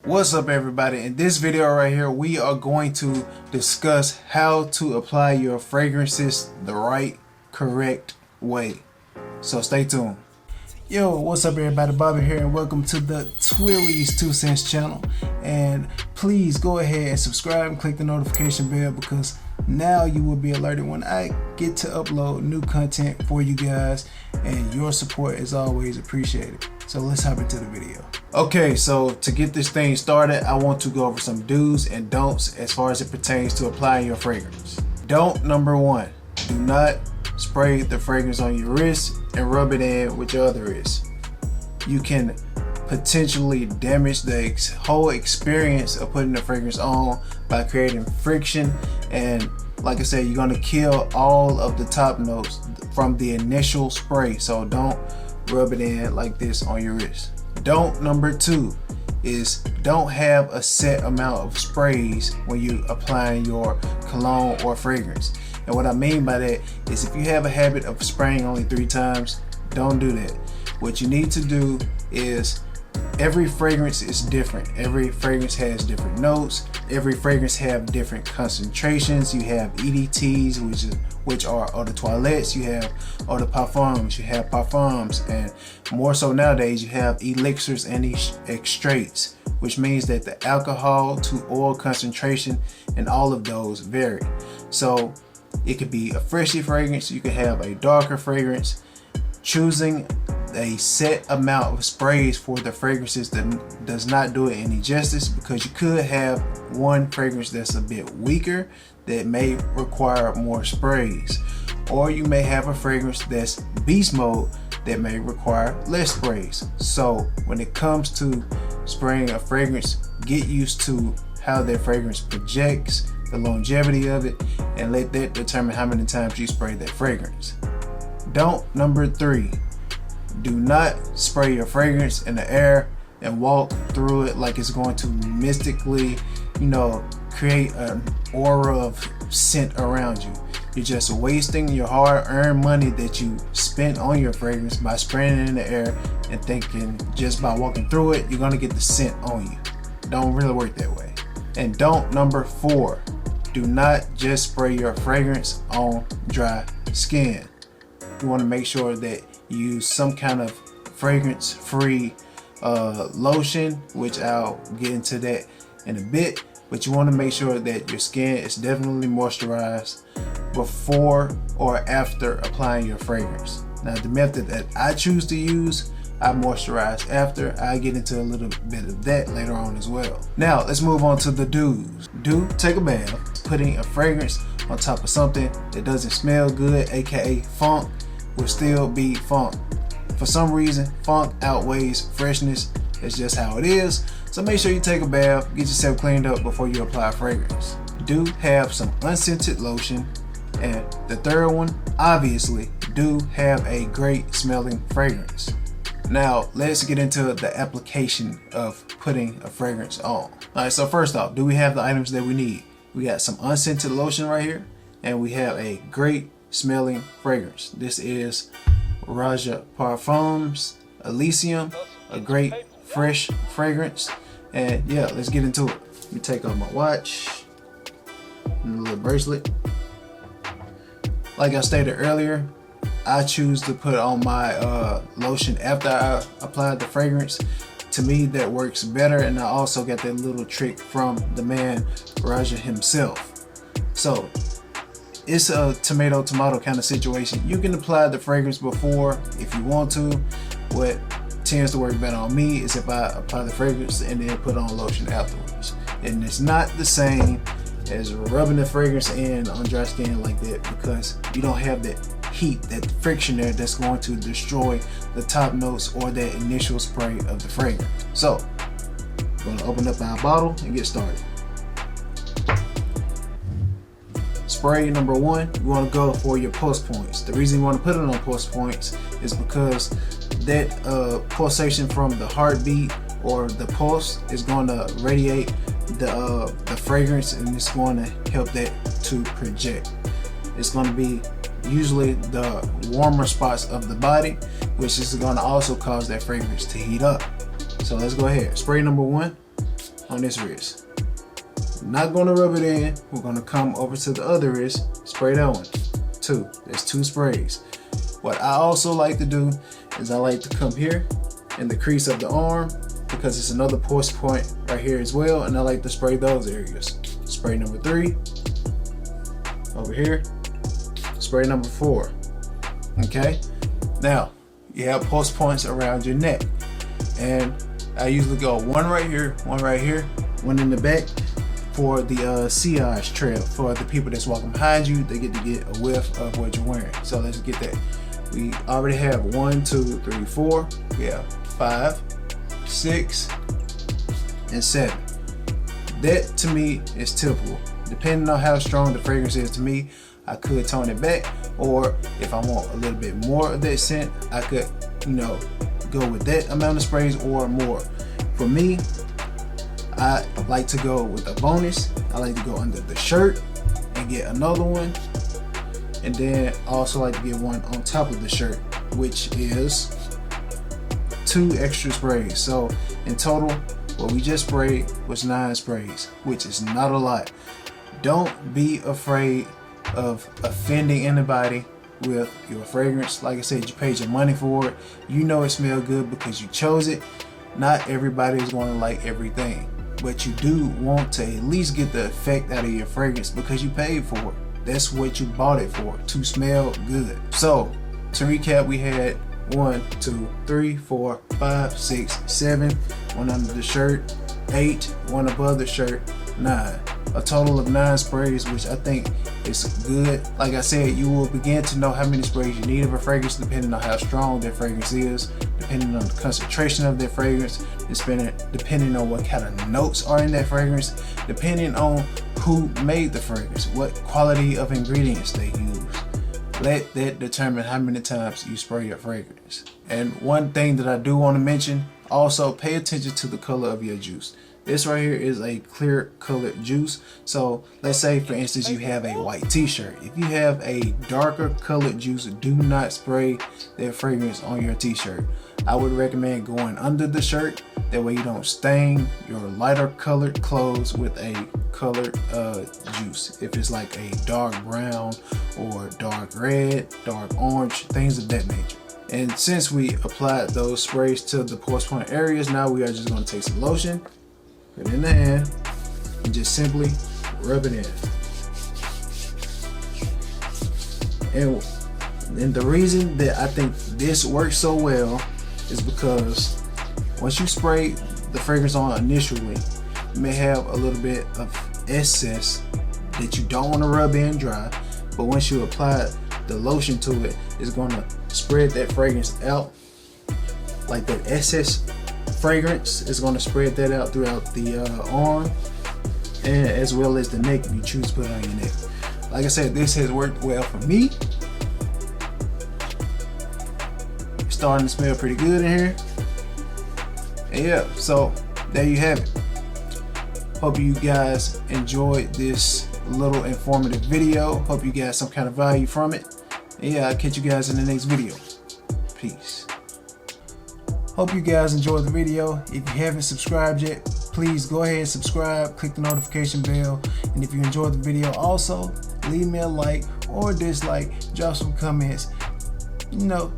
What's up everybody? In this video right here we are going to discuss how to apply your fragrances the right, correct way. So stay tuned. Yo, what's up everybody? Bobby here and welcome to the Twilley'S 2 cents channel. And please go ahead and subscribe and click the notification bell because now you will be alerted when I get to upload new content for you guys, and your support is always appreciated. So let's hop into the video. Okay, so to get this thing started, I want to go over some do's and don'ts as far as it pertains to applying your fragrance. Don't number 1, do not spray the fragrance on your wrist and rub it in with your other wrist. You can potentially damage the whole experience of putting the fragrance on by creating friction, and like I said, you're going to kill all of the top notes from the initial spray. So don't rub it in like this on your wrist. Don't number 2 is don't have a set amount of sprays when you applying your cologne or fragrance. And what I mean by that is if you have a habit of spraying only 3 times, don't do that. What you need to do is every fragrance is different. Every fragrance has different notes. Every fragrance have different concentrations. You have EDTs, which are eau de toilettes. You have eau de parfums. You have parfums, and more so nowadays you have elixirs and extracts, which means that the alcohol to oil concentration and all of those vary. So it could be a freshy fragrance. You could have a darker fragrance. Choosing a set amount of sprays for the fragrances that does not do it any justice, because you could have one fragrance that's a bit weaker that may require more sprays, or you may have a fragrance that's beast mode that may require less sprays. So when it comes to spraying a fragrance, get used to how that fragrance projects, the longevity of it, and let that determine how many times you spray that fragrance. Don't number 3, do not spray your fragrance in the air and walk through it like it's going to mystically, create an aura of scent around you. You're just wasting your hard-earned money that you spent on your fragrance by spraying it in the air and thinking just by walking through it you're gonna get the scent on you. Don't really work that way. And don't number 4, do not just spray your fragrance on dry skin. You want to make sure that you use some kind of fragrance-free lotion, which I'll get into that in a bit. But you want to make sure that your skin is definitely moisturized before or after applying your fragrance. Now, the method that I choose to use, I moisturize after. I get into a little bit of that later on as well. Now, let's move on to the do's. Do take a bath. Putting a fragrance on top of something that doesn't smell good, aka funk, will still be funk. For some reason, funk outweighs freshness. It's just how it is. So make sure you take a bath, get yourself cleaned up before you apply fragrance. Do have some unscented lotion. And the third one, obviously, do have a great smelling fragrance. Now, let's get into the application of putting a fragrance on. Alright, so first off, do we have the items that we need? We got some unscented lotion right here, and we have a great smelling fragrance. This is Raja Parfums Elysium, a great fresh fragrance. And yeah, let's get into it. Let me take off my watch and a little bracelet. Like I stated earlier, I choose to put on my lotion after I apply the fragrance. To me, that works better, and I also got that little trick from the man Raja himself. So it's a tomato kind of situation. You can apply the fragrance before if you want to. What tends to work better on me is if I apply the fragrance and then put on lotion afterwards. And it's not the same as rubbing the fragrance in on dry skin like that, because you don't have that heat, that friction there that's going to destroy the top notes or that initial spray of the fragrance. So we're going to open up our bottle and get started. Spray number 1, you want to go for your pulse points. The reason you want to put it on pulse points is because that pulsation from the heartbeat or the pulse is going to radiate the fragrance, and it's going to help that to project. It's going to be usually the warmer spots of the body, which is going to also cause that fragrance to heat up. So let's go ahead. Spray number 1. on this wrist. Not gonna rub it in. We're gonna come over to the other wrist, spray that one. 2. There's 2 sprays. What I also like to do is I like to come here in the crease of the arm, because it's another pulse point right here as well, and I like to spray those areas. Spray number 3 over here. Spray number 4. Okay. Now you have pulse points around your neck, and I usually go one right here, one in the back for the sillage trail. For the people that's walking behind you, they get to get a whiff of what you're wearing. So let's get that. We already have 1, 2, 3, 4. We have 5, 6, and 7. That to me is typical. Depending on how strong the fragrance is to me, I could tone it back, or if I want a little bit more of that scent, I could, go with that amount of sprays or more. For me, I like to go with a bonus. I like to go under the shirt and get another one, and then I also like to get one on top of the shirt, which is 2 extra sprays. So in total, what we just sprayed was 9 sprays, which is not a lot. Don't be afraid of offending anybody with your fragrance. Like I said, you paid your money for it. You know it smells good because you chose it. Not everybody is going to like everything, but you do want to at least get the effect out of your fragrance because you paid for it. That's what you bought it for, to smell good. So to recap, we had 1, 2, 3, 4, 5, 6, 7, 1 under the shirt, 8, 1 above the shirt, 9. A total of 9 sprays, which I think is good. Like I said, you will begin to know how many sprays you need of a fragrance depending on how strong that fragrance is, depending on the concentration of that fragrance, depending on what kind of notes are in that fragrance, depending on who made the fragrance, what quality of ingredients they use. Let that determine how many times you spray your fragrance. And one thing that I do want to mention, also pay attention to the color of your juice. This right here is a clear colored juice. So let's say for instance you have a white t-shirt. If you have a darker colored juice, do not spray that fragrance on your t-shirt. I would recommend going under the shirt. That way you don't stain your lighter colored clothes with a colored juice. If it's like a dark brown or dark red, dark orange, things of that nature. And since we applied those sprays to the pulse point areas, now we are just going to take some lotion, put it in the hand, and just simply rub it in. And the reason that I think this works so well is because once you spray the fragrance on initially, you may have a little bit of excess that you don't want to rub in dry, but once you apply the lotion to it, it's going to spread that fragrance out. Like that excess fragrance is going to spread that out throughout the arm, and as well as the neck if you choose to put it on your neck. Like I said, this has worked well for me. It's starting to smell pretty good in here. And yeah, so there you have it. Hope you guys enjoyed this little informative video. Hope you got some kind of value from it. And yeah, I'll catch you guys in the next video. Peace. Hope you guys enjoyed the video. If you haven't subscribed yet, please go ahead and subscribe, click the notification bell. And if you enjoyed the video also, leave me a like or a dislike, drop some comments,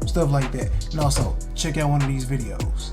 stuff like that. And also, check out one of these videos.